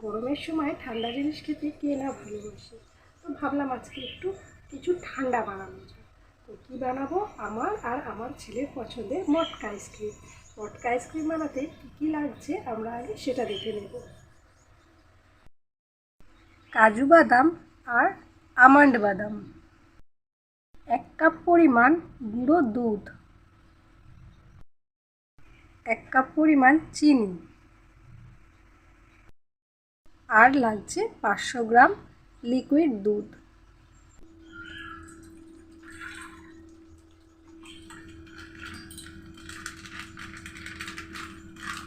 গরমের সময় ঠান্ডা জিনিস খেতে কে না ভালোবাসে। তো ভাবলাম আজকে একটু কিছু ঠান্ডা বানানো যায়। তো কী বানাবো, আমার আর আমার ছেলের পছন্দের মটকা আইসক্রিম। মটকা আইসক্রিম বানাতে কী কী লাগছে আমরা আগে সেটা দেখে নেব। কাজু বাদাম আর আমন্ড বাদাম, 1 কাপ পরিমাণ গুঁড়ো দুধ, 1 কাপ পরিমাণ চিনি, আর লাগছে 500 গ্রাম লিকুইড দুধ।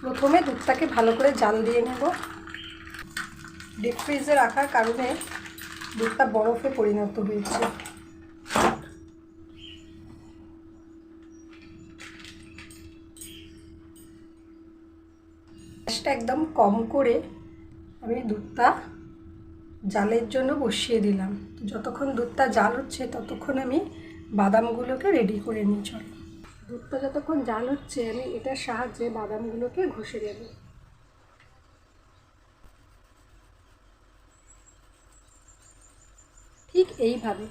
প্রথমে দুধটাকে ভালো করে জাল দিয়ে নেব। ডিপ ফ্রিজে রাখার কারণে দুধটা বরফে পরিণত হয়েছে। গ্যাসটা একদম কম করে আমি দুধটা জালের জন্য বসিয়ে দিলাম। যতক্ষণ দুধটা জাল হচ্ছে ততক্ষণ আমি বাদামগুলোকে রেডি করে নিই। চলো, দুধটা যতক্ষণ জাল হচ্ছে আমি এটার সাহায্যে বাদামগুলোকে ঘষে দেব। ঠিক এইভাবে।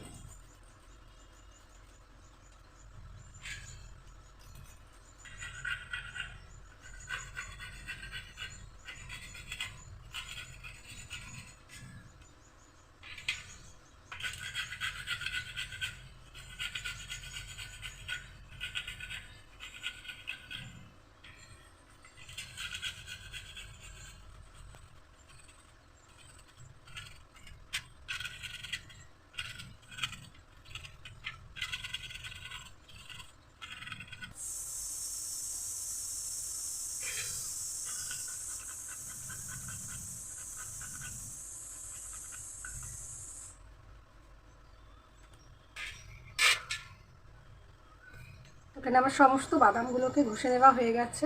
এখানে আমার সমস্ত বাদামগুলোকে ঘষে দেওয়া হয়ে গেছে,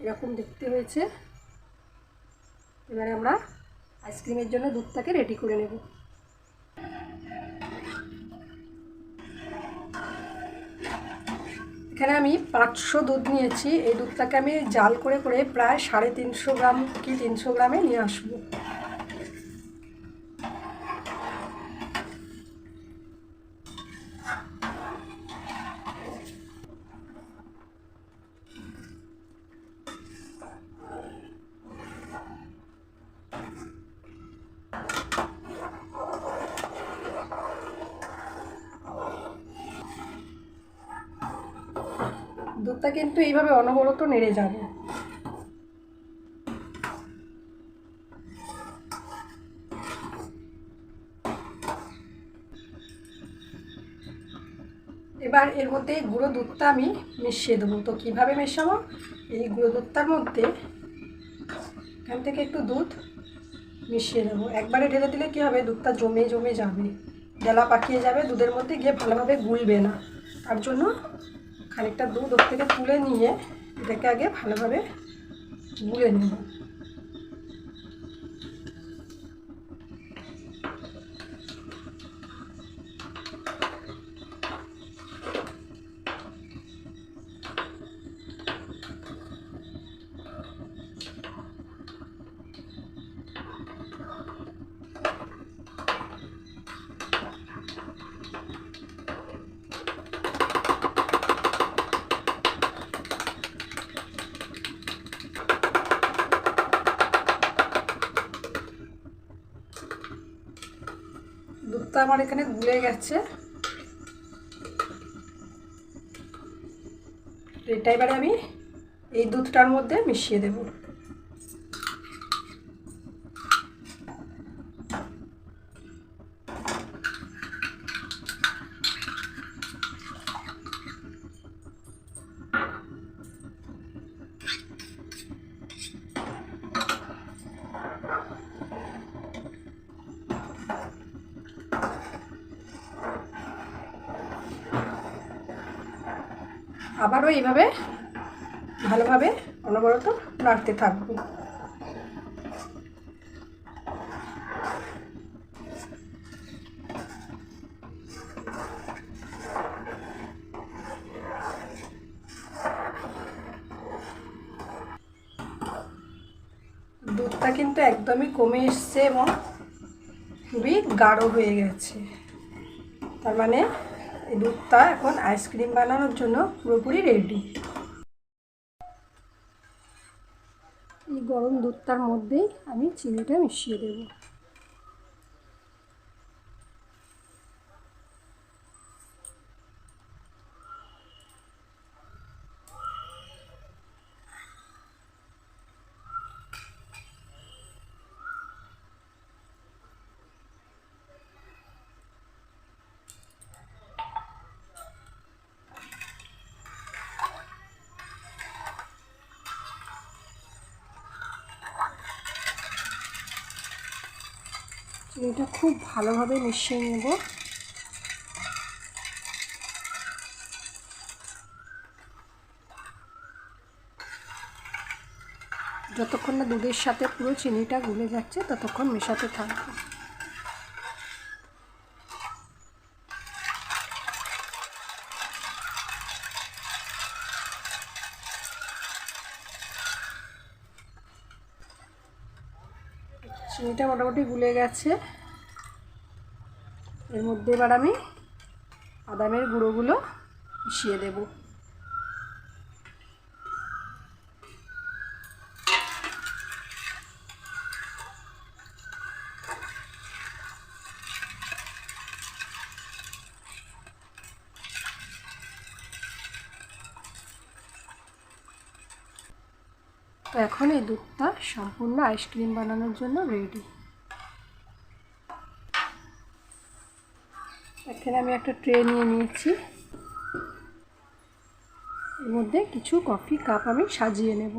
এরকম দেখতে হয়েছে। এবারে আমরা আইসক্রিমের জন্য দুধটাকে রেডি করে নেব। এখানে আমি 500 দুধ নিয়েছি। এই দুধটাকে আমি জাল করে করে প্রায় 350 গ্রাম কি 300 গ্রামে নিয়ে আসবো। দুধটা কিন্তু এইভাবে অনবরত নেড়ে যাবে। এবার এর মধ্যে গুঁড়ো দুধটা আমি মিশিয়ে দেবো। তো কীভাবে মেশাবো, এই গুঁড়ো দুধটার মধ্যে এখান থেকে একটু দুধ মিশিয়ে দেবো। একবারে ঢেলে দিলে কী হবে, দুধটা জমে জমে যাবে, ডেলা পাকিয়ে যাবে, দুধের মধ্যে গিয়ে ভালোভাবে গুলবে না। তার জন্য খানিকটা দুধ ওর থেকে তুলে নিয়ে এটাকে আগে ভালোভাবে গুলে নেব। দুধটা আমার এখানে গুলে গেছে। এটা এবারে আমি এই দুধটার মধ্যে মিশিয়ে দেব। আবারও এইভাবে ভালোভাবে অনবরত নাড়তে থাকবো। দুধটা দুধটা কিন্তু একদমই কমে এসছে এবং খুবই গাঢ় হয়ে গেছে। তার মানে এই দুধটা এখন আইসক্রিম বানানোর জন্য পুরোপুরি রেডি। এই গরম দুধটার মধ্যেই আমি চিনিটা মিশিয়ে দেবো। চিনিটা খুব ভালোভাবে মিশিয়ে নেব। যতক্ষণ না দুধের সাথে পুরো চিনিটা গুলে যাচ্ছে ততক্ষণ মেশাতে থাকবো। চিনিটা মোটামুটি গুলে গেছে। এর মধ্যে এবার আমি বাদামের গুঁড়োগুলো মিশিয়ে দেব। তো এখন এই দুধটা সম্পূর্ণ আইসক্রিম বানানোর জন্য রেডি। এখানে আমি একটা ট্রে নিয়ে নিয়েছি, এর মধ্যে কিছু কফি কাপ আমি সাজিয়ে নেব।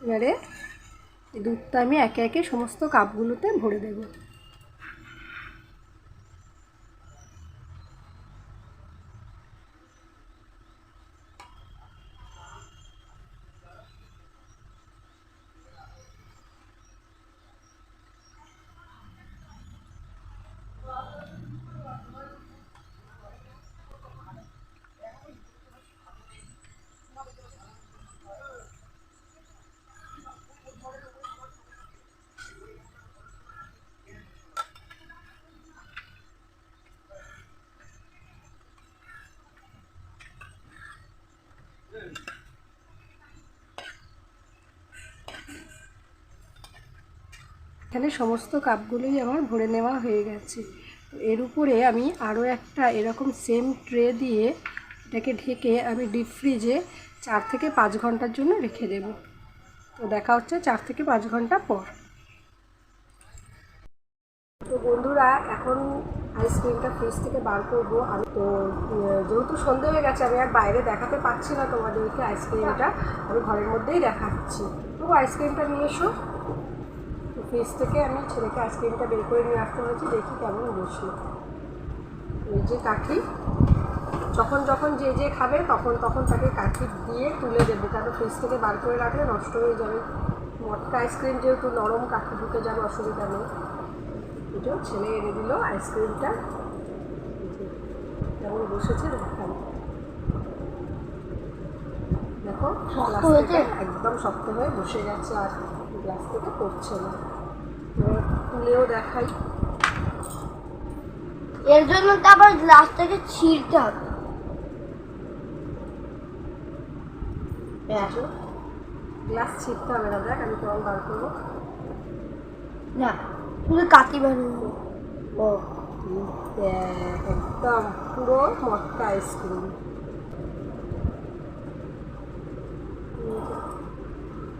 এবারে এই দুধটা আমি একে একে সমস্ত কাপগুলোতে ভরে দেব। এখানে সমস্ত কাপগুলোই আমার ভরে নেওয়া হয়ে গেছে। এর উপরে আমি আরও একটা এরকম সেম ট্রে দিয়ে এটাকে ঢেকে আমি ডিপ ফ্রিজে 4 থেকে 5 ঘন্টার জন্য রেখে দেব। তো দেখা হচ্ছে 4 থেকে 5 ঘন্টা পর। তো বন্ধুরা, এখন আইসক্রিমটা ফ্রিজ থেকে বার করবো। আমি তো যেহেতু সন্ধে হয়ে গেছে, আমি আর বাইরে দেখাতে পারছি না তোমাদেরকে আইসক্রিমটা, আমি ঘরের মধ্যেই দেখাচ্ছি। তো আইসক্রিমটা নিয়ে এসো। ফ্রিজ থেকে আমি ছেলেকে আইসক্রিমটা বের করে নিয়ে আসতে হয়েছে, দেখি কেমন বসলো। এই যে কাঠি, যখন যখন যে যে খাবে তখন তখন তাকে কাঠি দিয়ে তুলে দেবো, কারণ ফ্রিজ থেকে বার করে রাখলে নষ্ট হয়ে যাবে। মটকা আইসক্রিম যেহেতু নরম, কাঠি ঢুকে যাবে, অসুবিধা নেই। এটাও ছেলে এনে দিল আইসক্রিমটা, কেমন বসেছে দেখান। দেখো একদম শক্ত হয়ে বসে গেছে, আর গ্লাস থেকে পড়ছে না। তুলেও দেখাই। এর জন্য তো আবার গ্লাস থেকে ছিঁড়তে হবে। গ্লাস ছিঁড়তে হবে না, দেখ আমি কেমন বার করবো। না, তুমি কাটি বানিয়ে ও একদম পুরো মটকা আইসক্রিম।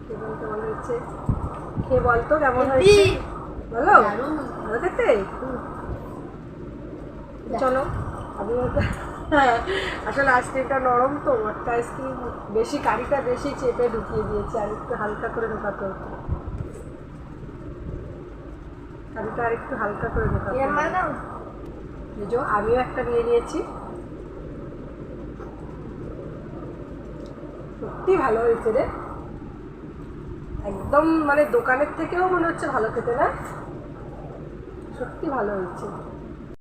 কেমন হয়েছে খেয়ে বলতো, কেমন হয়েছে বলো। ভালো খেতে। চলো আমি আসলে আইসক্রিমটা নরম তো, মটকা আইসক্রিম বেশি, কারিটা বেশি চেপে ঢুকিয়ে দিয়েছে, আর একটু হালকা করে ঢোকাতে হতো। কারিটা আর একটু হালকা করে ঢোকাতে হতো। আমিও একটা নিয়ে নিয়েছি। সত্যি ভালো হয়েছে রে, একদম মানে দোকানের থেকেও মনে হচ্ছে ভালো খেতে, না? সত্যি ভালো হয়েছে।